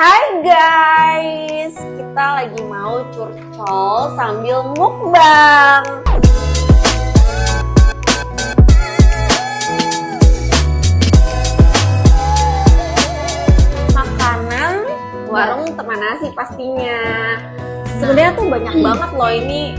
Hai guys, kita lagi mau curcol sambil mukbang. Makanan warung teman nasi pastinya. Sebenarnya tuh banyak banget loh ini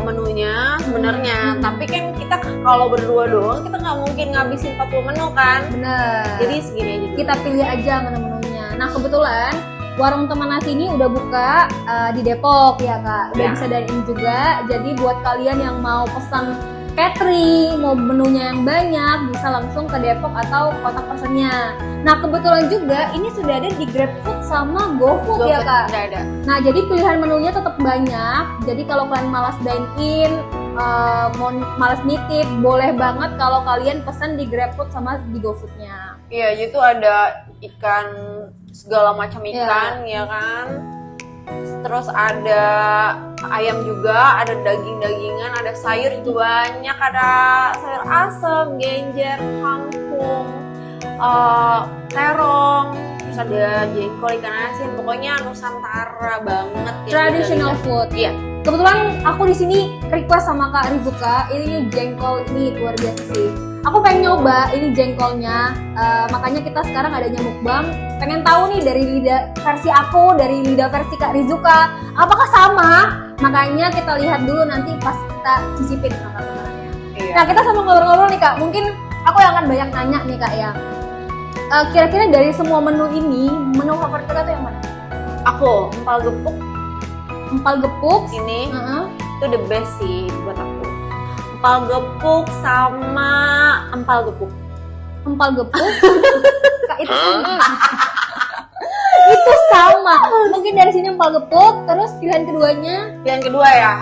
menunya sebenarnya. Tapi kan kita kalau berdua doang kita nggak mungkin ngabisin 40 menu kan. Bener. Jadi segini aja dulu. Kita pilih aja menu-menunya. Nah kebetulan warung teman nasi ini udah buka di Depok ya kak. Udah bisa dine in juga. Jadi buat kalian yang mau pesan catering, mau menunya yang banyak, bisa langsung ke Depok atau kontak personnya. Nah kebetulan juga ini sudah ada di GrabFood sama GoFood ya kak. Udah ada. Nah jadi pilihan menunya tetap banyak. Jadi kalau kalian malas dine in, mau malas nitip, boleh banget kalau kalian pesan di GrabFood sama di GoFoodnya. Iya, itu ada ikan, segala macam ikan, ya kan. Terus ada ayam juga, ada daging-dagingan, ada sayur juga banyak, ada sayur asem, genjer, kangkung, terong, terus ada jengkol, ikan asin, pokoknya Nusantara banget. Traditional food. Iya. Kebetulan aku di sini request sama Kak Rizuka, ini jengkol ini luar biasa sih. Aku pengen nyoba ini jengkolnya, makanya kita sekarang adanya mukbang. Pengen tahu nih dari lidah versi aku, dari lidah versi Kak Rizuka, apakah sama? Makanya kita lihat dulu nanti pas kita cicipin makanannya. Iya. Nah kita sama ngobrol-ngobrol nih Kak, mungkin aku yang akan banyak nanya nih Kak ya. Kira-kira dari semua menu ini, menu favorit Kakak tuh yang mana? Aku empal gepuk Empal gepuk ini itu the best sih buat aku. Empal gepuk sama empal gepuk. Empal gepuk Kak, itu sama. Itu sama. Mungkin dari sini empal gepuk, terus pilihan keduanya Yang kedua ya,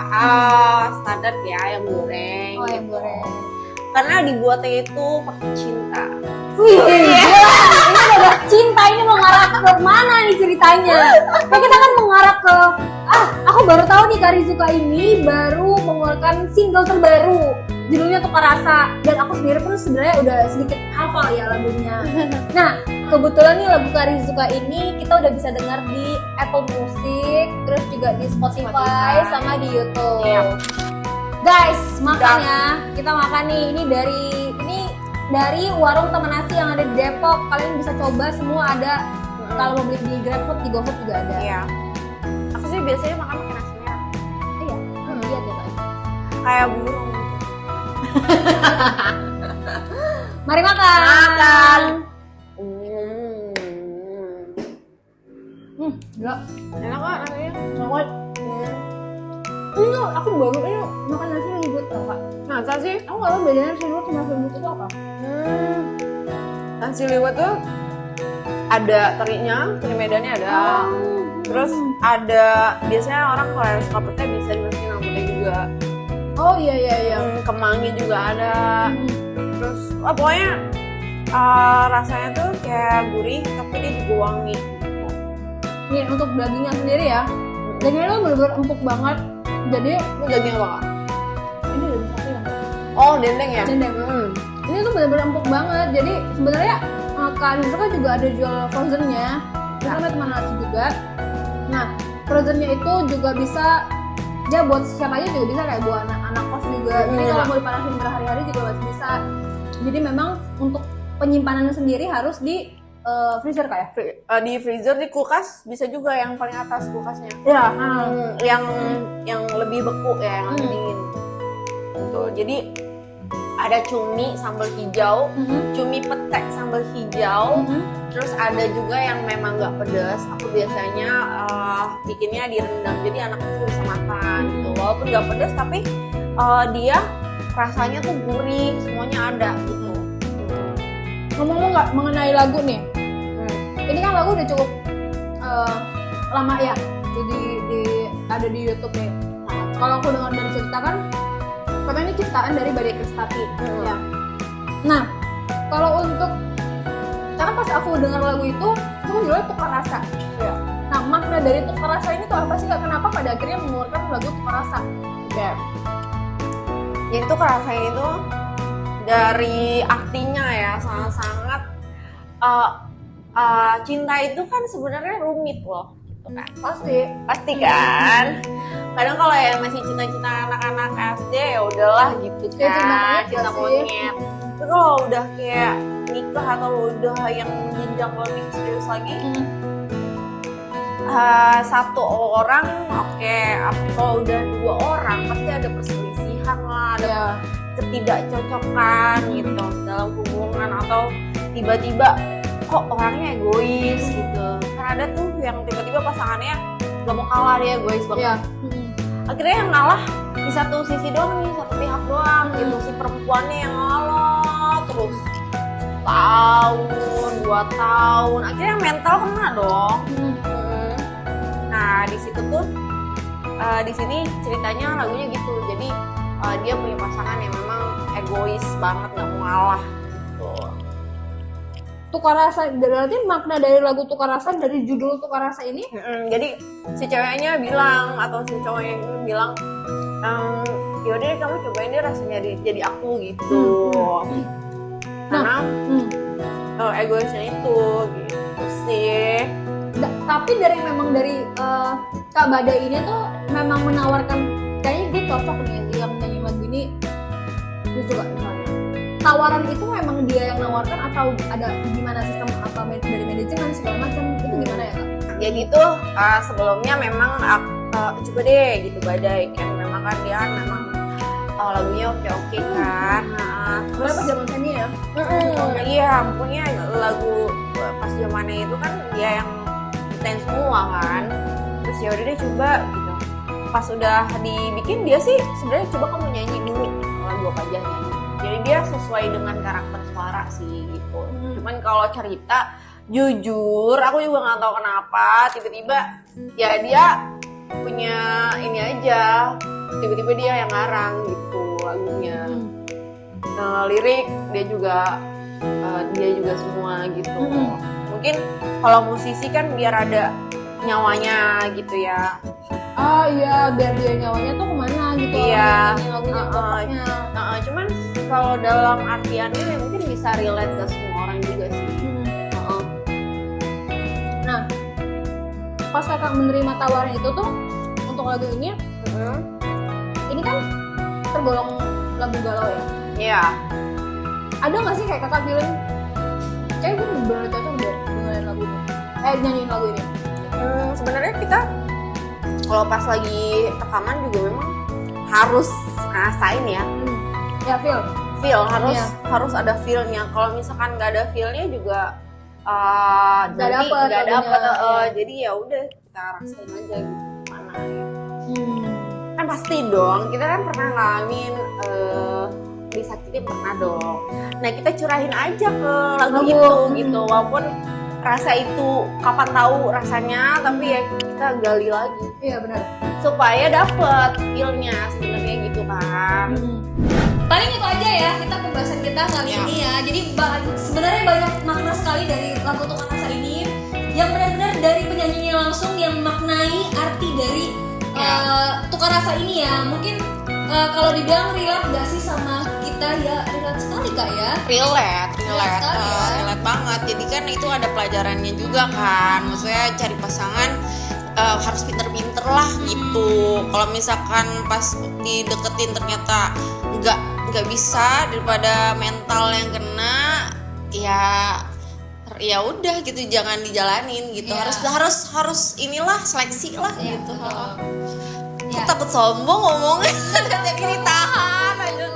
standar ya ayam goreng. ayam goreng. Karena dibuatnya itu pakai cinta. Wih, gila. Ini udah cinta, ini mau ngarah ke mana nih ceritanya? Nah, kita kan mengarah ke aku baru tahu nih Kak Rizuka ini baru mengeluarkan single terbaru. Judulnya Tukar Rasa, dan aku sendiri pun sebenarnya udah sedikit hafal ya lagunya. Nah, kebetulan nih lagu Kak Rizuka ini kita udah bisa dengar di Apple Music, terus juga di Spotify sama di YouTube. Iya. Guys, makanya kita makan nih. Ini dari warung teman nasi yang ada di Depok. Kalian bisa coba, semua ada. Kalau mau beli di GrabFood, di GoFood juga ada. Iya. Aku sih biasanya makan pakai nasi merah. Iya. Lihat ya Kak. Kayak burung. Mari makan. Makan. Enggak. Enak kok rasanya. Enak. Ini aku baru ini makan nasi liwet tau Kak. Masa sih? Aku nggak tahu bedanya nasi liwet sama nasi liwet itu apa. Nasi liwet tuh ada terinya, teri Medannya ada. Terus ada, biasanya orang kalau yang suka petai bisa dimasukin rambutnya juga. Oh iya. Kemangi juga ada. Terus pokoknya rasanya tuh kayak gurih tapi dia juga wangi. Nih untuk dagingnya sendiri ya. Dagingnya tuh bener-bener empuk banget. Jadi Ini daging apa kak? ini daging sapi ya. Oh dendeng ya? Dendeng. Ini tuh bener-bener empuk banget. Jadi sebenarnya Kak Rizuka juga ada jual frozennya. Itu sama teman nasi juga. Nah frozennya itu juga bisa, dia buat siapa aja juga bisa, kayak buat anak kos juga. Jadi kalau mau dipanasin berhari-hari juga masih bisa. Jadi memang untuk penyimpanannya sendiri harus di freezer kayak. Di freezer, di kulkas bisa juga yang paling atas kulkasnya. Ya. Yang lebih beku ya, yang lebih dingin. Betul. Jadi ada cumi sambal hijau, cumi petek sambal hijau, terus ada juga yang memang nggak pedas. Aku biasanya bikinnya direndam, jadi anak kecil bisa makan. Gitu. Walaupun nggak pedas, tapi dia rasanya tuh gurih, semuanya ada gitu. Ngomong-ngomong nggak mengenai lagu nih, ini kan lagu udah cukup lama ya, jadi ada di YouTube nih. Kalau aku dengar dari cerita kan, katanya ini ciptaan dari Badai Kristati. Ya. Nah, kalau untuk, karena pas aku dengar lagu itu judulnya Tukar Rasa. Ya. Nah, makna dari Tukar Rasa ini tuh apa sih Kak? Kenapa pada akhirnya mengeluarkan lagu Tukar Rasa? Ya. Jadi tuh rasanya itu dari artinya ya sangat-sangat cinta itu kan sebenarnya rumit loh, gitu kan. Pasti Hmm. kan. Kadang kalau yang masih cinta-cinta anak-anak SD ya udahlah gitu Ya, kan, cinta cinta monyet monyet. gak sih? Tapi kalau udah kayak nikah atau udah yang jenjang lebih serius lagi, satu orang oke, kalau udah 2 orang pasti ada perselisihan lah, ada Ya. ketidakcocokan gitu dalam hubungan, atau tiba-tiba kok orangnya egois gitu. Kan ada tuh yang tiba-tiba pasangannya gak mau kalah, dia egois banget. Ya. Akhirnya yang ngalah di satu sisi doang nih, satu pihak doang gitu, si perempuannya yang ngalah terus tahun 2 tahun, akhirnya mental kena dong. Nah di situ tuh di sini ceritanya lagunya gitu, jadi dia punya pasangan yang memang egois banget, nggak mau ngalah gitu. Tukar rasa, berarti makna dari lagu Tukar Rasa, dari judul Tukar Rasa ini Jadi si ceweknya bilang atau si cowoknya itu bilang, yaudah deh kamu cobain deh rasanya jadi aku gitu. Karena egoisnya itu gitu sih. tapi dari Kak Badai ini tuh memang menawarkan kayaknya dia cocok nih yang nyanyi lagu ini, dia juga misalnya tawaran itu memang dia yang nawarkan atau ada gimana sistem apa dari manajemen segala macam itu gimana ya Kak? Jadi tuh sebelumnya memang coba deh gitu Badai kan, memang kan dia memang lagunya oke kan. Terus pas zaman seni ya? Iya, punya lagu pas zamannya itu kan dia yang dance semua kan. Terus ya udah deh coba gitu. Pas udah dibikin dia sih sebenarnya coba kamu nyanyi dulu lagu apa aja nyanyi. Jadi dia sesuai dengan karakter suara sih gitu. Cuman kalau cerita jujur aku juga nggak tahu kenapa tiba-tiba ya dia punya ini aja, tiba-tiba dia yang ngarang gitu lagunya. Lirik dia juga semua gitu. Mungkin kalau musisi kan biar ada nyawanya gitu ya. Iya, biar dia nyawanya tuh kemana gitu. Iya. Lagunya pokoknya. Cuman kalau dalam artiannya ya mungkin bisa relate ke semua orang juga sih. Nah, pas kakak menerima tawaran itu tuh untuk lagu ini kan tergolong lagu galau ya. Iya. Ada nggak sih kayak kakak feeling kayak gue bener-bener cocok deh dengerin lagu ini, nyanyiin lagu ini? Sebenarnya kita kalau pas lagi rekaman juga memang harus ngerasain ya. Ya feel harus ada feelnya. Kalau misalkan nggak ada feelnya juga Nggak nanti dapet nggak lagunya. dapet. Jadi ya udah kita rasain aja gitu mana ya. Kan pasti dong, kita kan pernah ngalamin disakitin, pernah dong. Nah kita curahin aja ke lagu itu gitu, walaupun rasa itu kapan tahu rasanya, tapi ya kita gali lagi. Iya benar. Supaya dapet feel-nya sebenarnya gitu kan. Paling itu aja ya kita pembahasan kita kali ini ya. Jadi sebenarnya banyak makna sekali dari lagu Tukar Rasa ini, yang benar-benar dari penyanyinya langsung yang maknai arti dari Tukar Rasa ini ya. Mungkin kalau dibilang relate gak sih sama kita ya, relate sekali Kak ya. Relate sekali ya. relate banget. Jadi kan itu ada pelajarannya juga kan. Maksudnya cari pasangan harus pinter-pinter lah gitu. Kalau misalkan pas dideketin ternyata nggak bisa, daripada mental yang kena, ya udah gitu, jangan dijalanin gitu. Harus inilah seleksi lah gitu. Aku takut sombong ngomongnya. Jadi ditahan aja.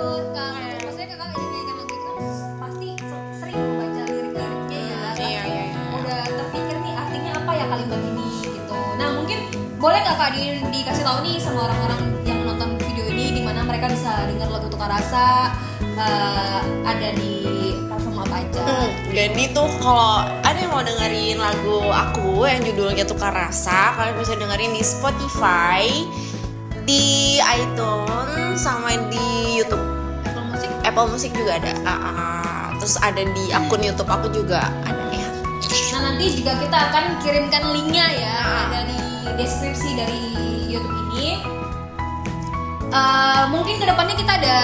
Maksudnya kakak nyanyikan lagu itu kan pasti sering membaca lirik-liriknya ya. Iya. Udah terpikir nih artinya apa ya kalimat ini gitu. Nah mungkin boleh nggak Kak dikasih tahu nih sama orang-orang yang menonton video ini di mana mereka bisa dengar lagu Tukar Rasa ada di platform apa aja. Jadi tuh kalau ada yang mau dengerin lagu aku yang judulnya Tukar Rasa, kalian bisa dengerin di Spotify, di iTunes, sama di YouTube. Apple Music juga ada. Terus ada di akun YouTube aku juga ada ya. Nah nanti juga kita akan kirimkan linknya ya, ada di deskripsi dari YouTube ini. Mungkin kedepannya kita ada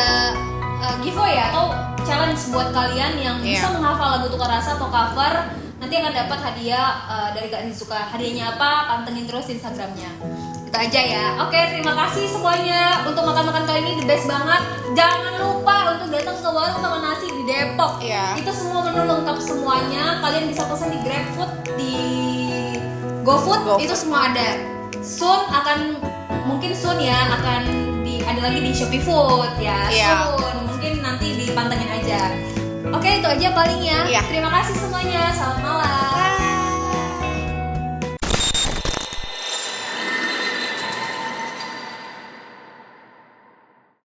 giveaway ya, atau challenge buat kalian yang bisa menghafal lagu Tukar Rasa atau cover nanti akan dapat hadiah dari Kak Rizuka. Hadiahnya apa? Pantengin terus Instagramnya. Itu aja ya. Oke, terima kasih semuanya untuk makan-makan kali ini, the best banget. Jangan lupa untuk datang ke warung Taman Nasi di Depok. Iya. Itu semua menu lengkap semuanya. Kalian bisa pesan di GrabFood, di GoFood, itu semua ada. Mungkin soon ya akan ada lagi di Shopee Food ya. Iya. Soon, mungkin nanti dipantengin aja. Oke, itu aja paling ya. Iya. Terima kasih semuanya. Selamat malam.